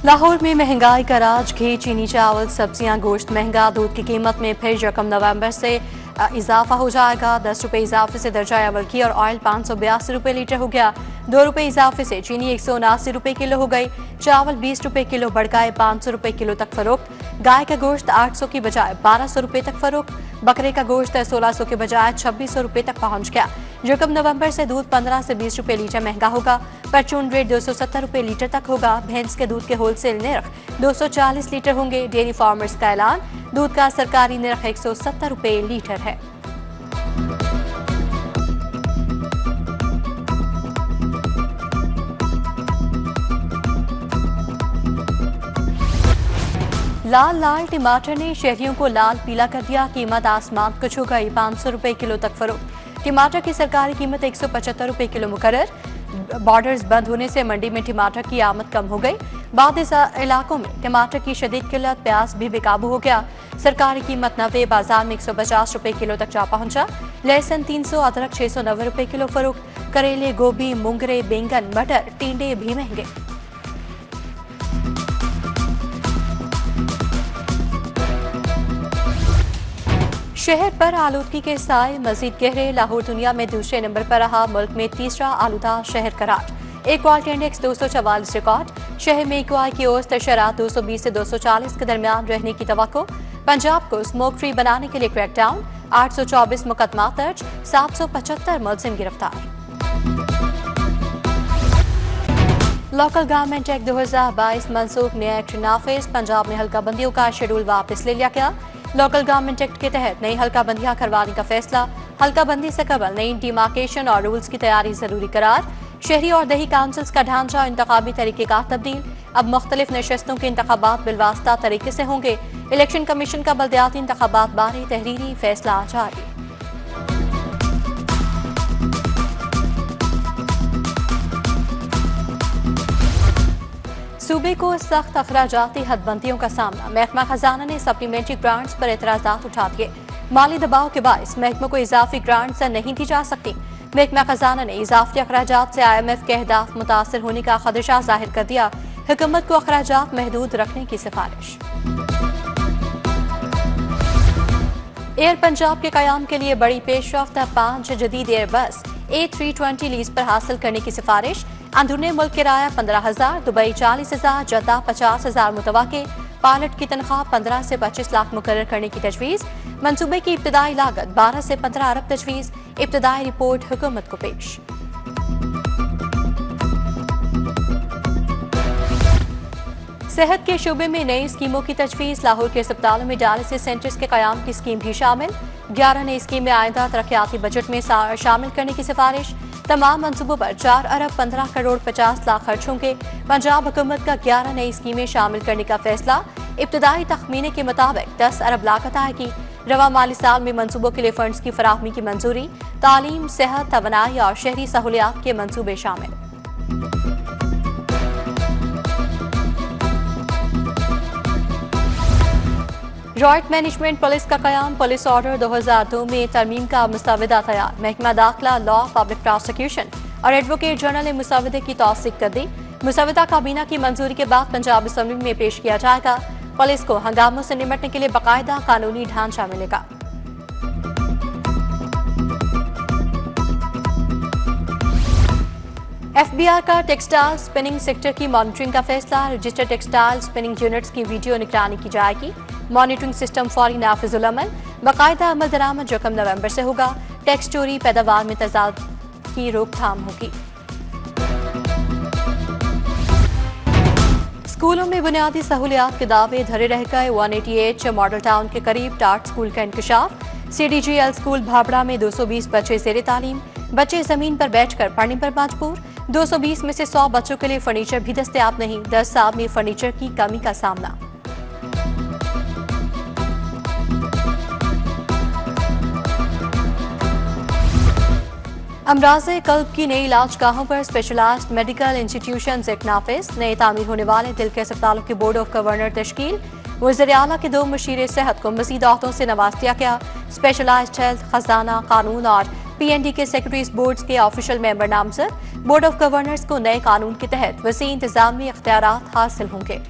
लाहौर में महंगाई का राज, घी, चीनी, चावल, सब्जियां, गोश्त महंगा। दूध की कीमत में फिर यकम नवंबर से इजाफा हो जाएगा। 10 रुपए इजाफे से दर्जा अव्वल घी और ऑयल 582 रुपए लीटर हो गया। 2 रुपए इजाफे से चीनी 179 रुपए किलो हो गई। चावल 20 रुपए किलो बढ़ गए 500 रुपए किलो तक फरोख्त। गाय का गोश्त 800 की बजाय 1200 रुपए तक फरोख्त। बकरे का गोश्त 1600 के बजाय 2600 रुपए तक पहुंच गया। यकम नवंबर से दूध 15 से 20 रुपए लीटर महंगा होगा। परचून रेट 270 रुपए लीटर तक होगा। भैंस के दूध के होलसेल निर्ख 240 लीटर होंगे। डेयरी फार्मर्स का ऐलान, दूध का सरकारी निर्ख 170 रुपए लीटर है। लाल लाल टमाटर ने शहरियों को लाल पीला कर दिया। कीमत आसमान को छू गई। 500 रुपए किलो तक फरोख्त। टमाटर की सरकारी कीमत 175 रुपए किलो मुकर्रर। बॉर्डर्स बंद होने से मंडी में टमाटर की आमद कम हो गई। बाद इलाकों में टमाटर की शदीद किल्लत, प्याज भी बेकाबू हो गया। सरकारी कीमत 90, बाजार में 150 रुपए किलो तक जा पहुंचा। लहसुन 300, अदरक 690 रुपए किलो फरोख्त। करेले, गोभी, मुंगरे, बैंगन, मटर, टिंडे भी महंगे। शहर पर आलूदगी के साए मजीद गहरे। लाहौर दुनिया में दूसरे नंबर पर रहा। मुल्क में तीसरा आलूदा शहर करार। एक क्वालिटी इंडेक्स 244 रिकॉर्ड। शहर में क्वाई की औसत शराब 220 से 240 के दरमियान रहने की तवक्को। पंजाब को स्मोक फ्री बनाने के लिए क्रैकडाउन। 824 मुकदमा दर्ज, 775 मुलजिम गिरफ्तार। लोकल गवर्नमेंट एक्ट 2022 मनसूख, नया एक्ट नाफिज। पंजाब में हल्का बंदियों का शेड्यूल वापस ले लिया गया। लोकल गवर्नमेंट एक्ट के तहत नई हल्का बंदियां करवाने का फैसला। हल्का बंदी से कबल नई डिमार्केशन और रूल्स की तैयारी जरूरी करार। शहरी और दही काउंसिल्स का ढांचा, इंतखाबी तरीके का तब्दील। अब मुख्तलिफ नशस्तों के इंतखाबात बिलवास्ता तरीके से होंगे। इलेक्शन कमीशन का बल्दियाती इंतखाबात बारे तहरीरी फैसला जारी। सूबे को सख्त अखराजाती हदबंदियों का सामना। महकमा खजाना ने सप्लीमेंट्री ग्रांट्स पर एतराजात उठा दिए। माली दबाव के बायस महकमे को इजाफी ग्रांट्स नहीं दी जा सकती। महकमा खजाना ने इजाफी अखराजात से IMF के अहदाफ मुतासर होने का खदशा जाहिर कर दिया। हुकूमत को अखराजात महदूद रखने की सिफारिश। एयर पंजाब के कयाम के लिए बड़ी पेशरफ्त। 5 जदीद एयरबस A320 लीज पर हासिल करने की सिफारिश। अंदरूनी मुल्क किराया 15,000, दुबई 40,000, जद्दा 50,000 मुतवाके। पायलट की तनख्वाह 15 से 25 लाख मुकर्रर करने की तजवीज़। मंसूबे की इब्तदाई लागत 12 से 15 अरब तजवीज़। इब्तदाई रिपोर्ट हुकूमत को पेश। सेहत के शोबे में नई स्कीमों की तजवीज़। लाहौर के अस्पतालों में डायलिसिस सेंटर्स के कयाम की स्कीम भी शामिल। 11 नई स्कीमें आइंदा तरक्याती बजट में शामिल करने की सिफारिश। तमाम मंसूबों पर 4 अरब 15 करोड़ 50 लाख खर्च होंगे। पंजाब हुकूमत का 11 नई स्कीमें शामिल करने का फैसला। इब्तदाई तखमीने के मुताबिक 10 अरब लागत आएगी। रवा माली साल में मंसूबों के लिए फंड्स की फराहमी की मंजूरी। तालीम, सेहत, तवानाई और शहरी सहूलियात के मंसूबे शामिल। जॉइंट मैनेजमेंट पुलिस का कयाम। पुलिस ऑर्डर 2002 में तरमीम का मुसवदा तैयार। महकमा दाखिला, लॉ, पब्लिक प्रोसिक्यूशन और एडवोकेट जनरल ने मुसवदे की तौसीक कर दी। मुसवदा काबीना की मंजूरी के बाद पंजाब असेंबली में पेश किया जाएगा। पुलिस को हंगामों से निपटने के लिए बाकायदा कानूनी ढांचा मिलेगा। FBI का टेक्सटाइल स्पिनिंग सेक्टर की मॉनिटरिंग का फैसला। रजिस्टर्ड टेक्सटाइल स्पिनिंग यूनिट्स की वीडियो निगरानी की जाएगी। मॉनिटरिंग सिस्टम फौरी नाफिजुल अमल। बाकायदा अमल दरामद यकम नवंबर से होगा। टैक्स चोरी, पैदावार में तजाद की रोकथाम होगी। स्कूलों में बुनियादी सहूलियात के दावे धरे रह गए। 188 मॉडल टाउन के करीब टाट स्कूल का इंकशाफ। CDGL स्कूल भाबड़ा में 220 बच्चे ज़ेरे तालीम। बच्चे जमीन पर बैठकर पढ़ने पर मजबूर। 220 में से 100 बच्चों के लिए फर्नीचर भी दस्तयाब नहीं। 10 साल में फर्नीचर की कमी का सामना। अमराज़े कल्ब की नई इलाजगाहों पर स्पेशलाइज्ड मेडिकल इंस्टीट्यूशन एक नाफिज। नए तामीर होने वाले दिल के अस्पतालों के बोर्ड ऑफ गवर्नर तश्कील। वज़ीर आला के 2 मुशीर सेहत को मज़ीद अहदों से नवाज दिया गया। स्पेशलाइज्ड हेल्थ, खजाना, कानून और PND के सेक्रेटरीज बोर्ड के ऑफिशियल मेंबर नामजद। बोर्ड ऑफ गवर्नर्स को नए कानून के तहत वसी इंतजामी इख्तियारात हासिल होंगे।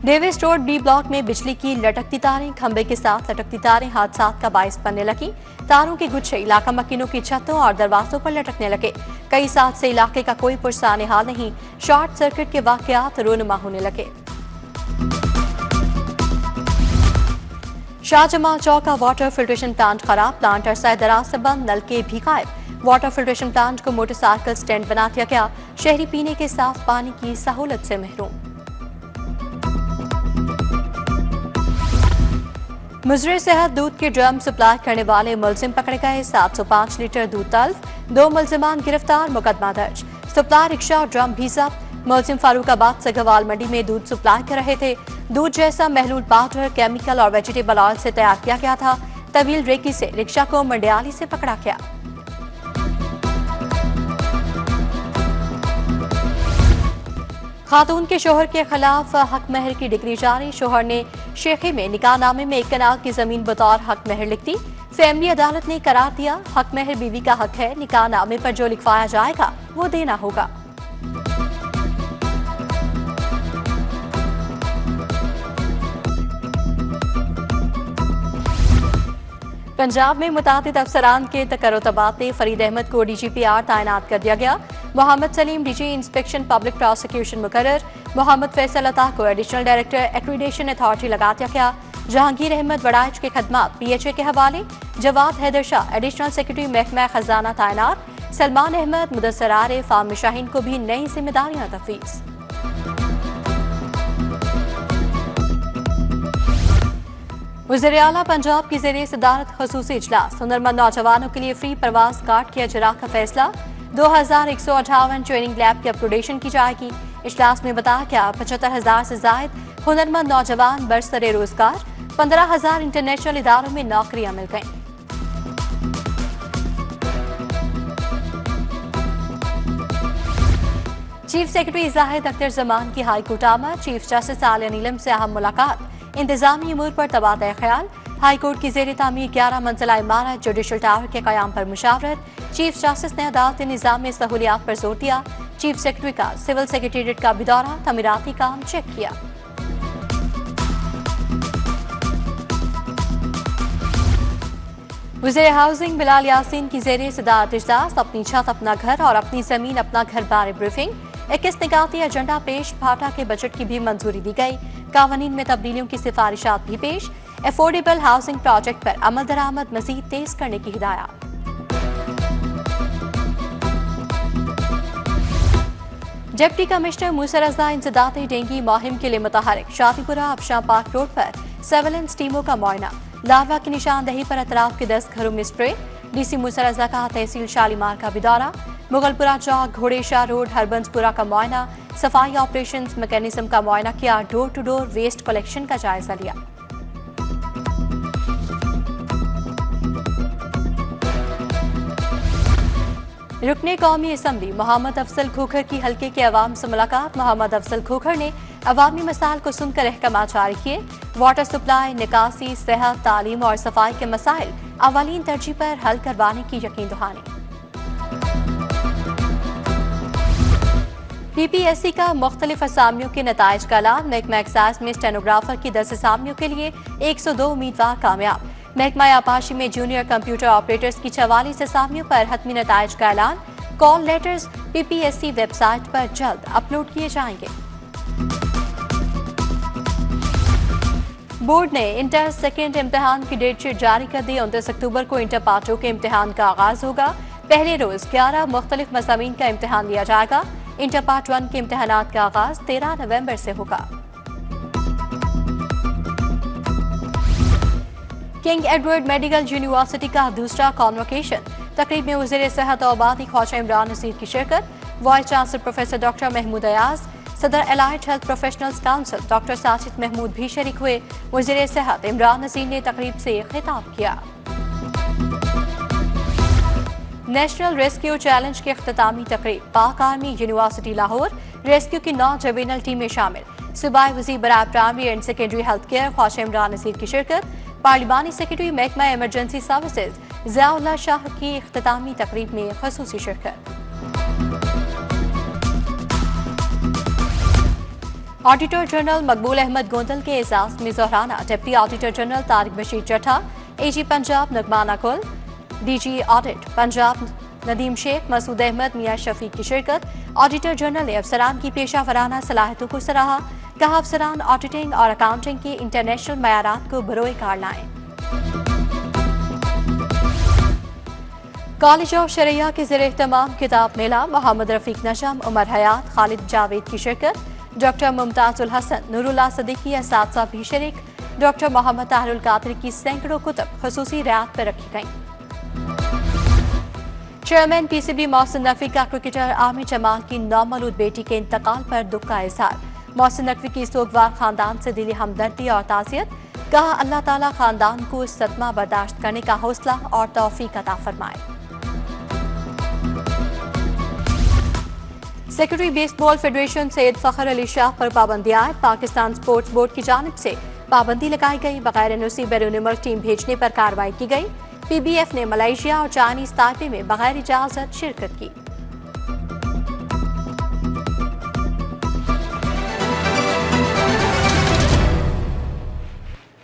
डेविस रोड बी ब्लॉक में बिजली की लटकती तारें, खंबे के साथ लटकती तारें हादसा का बाइस बनने लगी। तारों के गुच्छे इलाका मकीनों की छतों और दरवाजों पर लटकने लगे। कई साल से इलाके का कोई पुरसाने हाल नहीं। शॉर्ट सर्किट के वाकयात रोनुमा होने लगे। शाहजमाल चौक का वाटर फिल्ट्रेशन प्लांट खराब, प्लांट अरसा दराज से बंद, नलके भी गायब। वाटर फिल्ट्रेशन प्लांट को मोटरसाइकिल स्टैंड बना दिया गया। शहरी पीने के साफ पानी की सहूलत से महरूम। मुजरे सेहत दूध के ड्रम सप्लाई करने वाले मुलजिम पकड़े गए। 705 लीटर दूध तल्फ, 2 मुलजिमान गिरफ्तार, मुकदमा दर्ज। सप्लाई रिक्शा और ड्रम भी जब्त। मुलजिम फारूकाबाद से गवाल मंडी में दूध सप्लाई कर रहे थे। दूध जैसा महलूल पाउडर केमिकल और वेजिटेबल ऑयल से तैयार किया गया था। तवील रेकी से रिक्शा को मंडियाली से पकड़ा गया। खातून के शोहर के खिलाफ हक महर की डिग्री जारी। शोहर ने शेखे में निकाहनामे में 1 कनाल की जमीन बतौर हक महर लिख दी। फैमिली अदालत ने करार दिया, हक महर बीवी का हक है, निकाहनामे पर जो लिखवाया जाएगा वो देना होगा। पंजाब में मुतादिद अफसरान के तकर्रो-तबादले, फरीद अहमद को DGPR तैनात कर दिया गया। Mohammad Salim DG inspection public prosecution मुकर्रर। मोहम्मद फैसल अता को एडिशनल डायरेक्टर एक्रीडेशन अथॉरिटी लगा दिया गया। जहांगीर अहमद वड़ाइच के खदमात PHA के हवाले। जवाद हैदर शाह एडिशनल सेक्रेटरी महकमा खजाना तैनात। सलमान अहमद, मुदस्सर आरिफ, आमिर शाहीन को भी नई जिम्मेदारियां तफवीज़। वज़ीर आला पंजाब की ज़रिए सदारत खसूसी इजलास। हुनरमंद नौजवानों के लिए फ्री परवाज कार्ड के अजरा का फैसला। 2158 ट्रेनिंग लैब की अपग्रेडेशन की जाएगी। इजलास में बताया गया 75,000 से जायद हुनरमंद नौजवान बरसरे रोजगार। 15,000 इंटरनेशनल इदारों में नौकरियां मिल गईं। चीफ सेक्रेटरी जाहिद अख्तर जमान की हाईकोर्ट आमद। चीफ जस्टिस आलिया नीलम से अहम मुलाकात। इंतजामी अमूर पर तबादला ख्याल। हाईकोर्ट की जेर तामीर 11 मंजिला इमारत जुडिशल टावर के कयाम पर मुशावरत। चीफ जस्टिस ने अदालती निजाम में सहूलियात पर जोर दिया। चीफ सेक्रेटरी का सिविल सेक्रेटेरिएट का भी दौरा, तमीराती काम चेक किया। वज़ीर हाउसिंग बिलाल यासीन की जेर सदारत इजलास। अपनी छत अपना घर और अपनी जमीन अपना घर बारे ब्रीफिंग। 21 निकाती एजेंडा पेश। भाटा के बजट की भी मंजूरी दी गई। कानून में तब्दीलियों की सिफारिशात भी पेश। एफोर्डेबल हाउसिंग प्रोजेक्ट पर अमल दरामद मजीद तेज करने की हिदायत। डिप्टी कमिश्नर मूसा रजा इंसदाती डेंगू मुहिम के लिए मुतहरिक। शादीपुरा अबशां पार्क रोड पर सर्वेलेंस टीमों का मुआयना। लार्वा की निशानदही पर अतराफ के 10 घरों में स्प्रे। DC मूसा रजा का तहसील शालीमार का भी दौरा। मुगलपुरा चौक, घोड़ेशाह रोड, हरबंसपुरा का मुआयना। सफाई ऑपरेशंस मैकेनिज्म का मुआयना किया। Door to door waste collection का जायजा लिया। रुकने कौमी असम्बली मोहम्मद अफजल खोखर की हल्के के अवाम से मुलाकात। मोहम्मद अफजल खोखर ने अवामी मसाइल को सुनकर अहकाम जारी किए। वाटर सप्लाई, निकासी, सेहत, तालीम और सफाई के मसाइल अवलीन तरजीह पर हल करवाने की यकीन दहानी। PPSC का मुख्तलिफ असामियों के नताइज का ऐलान। महकमा एक्साइज में स्टेनोग्राफर की 10 असामियों के लिए 102 उम्मीदवार कामयाब। महकमा आपाशी में जूनियर कंप्यूटर ऑपरेटर्स की 44 असामियों पर हतमी नताइज का ऐलान। कॉल लेटर्स PPSC वेबसाइट पर जल्द अपलोड किए जाएंगे। बोर्ड ने इंटर सेकेंड इम्तिहान की डेट शीट जारी कर दी। 29 अक्टूबर को इंटर पार्टों के इम्तिहान का आगाज होगा। पहले रोज 11 मुख्तलिफ मज़ामीन का इम्तिहान लिया जाएगा। इंटर पार्ट 1 के इम्तिहानात का आगाज 13 नवंबर से होगा। किंग एडवर्ड मेडिकल यूनिवर्सिटी का दूसरा कॉन्वोकेशन। तकरीब में वज़ीर सेहत और आबादी ख्वाजा इमरान नसीर की शिरकत। Vice chancellor professor doctor Mahmood Ayaz, सदर allied health professionals council doctor Sajid Mahmood भी शरीक हुए। वज़ीर सेहत इमरान नसीर ने तकरीब से खिताब किया। नेशनल रेस्क्यू चैलेंज की इख्तितामी तकरीब। पाक आर्मी यूनिवर्सिटी लाहौर रेस्क्यू की 9 जवेनल टीमें शामिल। सूबाई वज़ीर बराए primary and secondary health care Khwaja Imran Naseer की शिरकत। पार्लिमानी सेक्रेटरी महकमा इमरजेंसी सर्विसेज ज़ियाउल्लाह शाह की इख्तितामी तकरीब में ख़ुसूसी शिरकत। ऑडिटर जनरल मकबूल अहमद गोंदल के एजाज में ज़ोहराना deputy auditor general Tariq Bashir Chatta, AG Punjab नगमाना कुल, DG ऑडिट पंजाब नदीम शेख, मसूद अहमद, मियां शफीक की शिरकत। ऑडिटर जनरल ने अफसरान की पेशा वराना सलाहियतों को सराहा। कहा अफसरान ऑडिटिंग और अकाउंटिंग के इंटरनेशनल मयारात को बरोए कार लाएं। कॉलेज ऑफ शरिया के ज़ेर एहतमाम किताब मेला मोहम्मद रफीक नजम, उमर हयात, खालिद जावेद की शिरकत। डॉक्टर मुमताजुल हसन, नूरुल्लाह सदीकी असातिज़ा भी शरीक। डॉक्टर मोहम्मद ताहिरुल कादरी की सैकड़ों कुतुब ख़ुसूसी रियायत पर रखी गईं। चेयरमैन PCB मोहसिन नकवी का क्रिकेटर आमिर जमाल की नौमौलूद बेटी के इंतकाल पर दुख का इजहार। मोहसिन नकवी की सोगवार खानदान से दिली हमदर्दी और ताज़ियत। कहा अल्लाह ताला खानदान को इस सदमा बर्दाश्त करने का हौसला और तौफीक अता फरमाए। सेक्रेटरी बेसबॉल फेडरेशन सैयद फखर अली शाह पर पाबंदी आए। पाकिस्तान स्पोर्ट्स बोर्ड की जानिब से पाबंदी लगाई गई। बगैर NOC बैरून मुल्क टीम भेजने पर कार्रवाई की गई। PBF ने मलेशिया और चाइनीज ताइपे में बगैर इजाजत शिरकत की।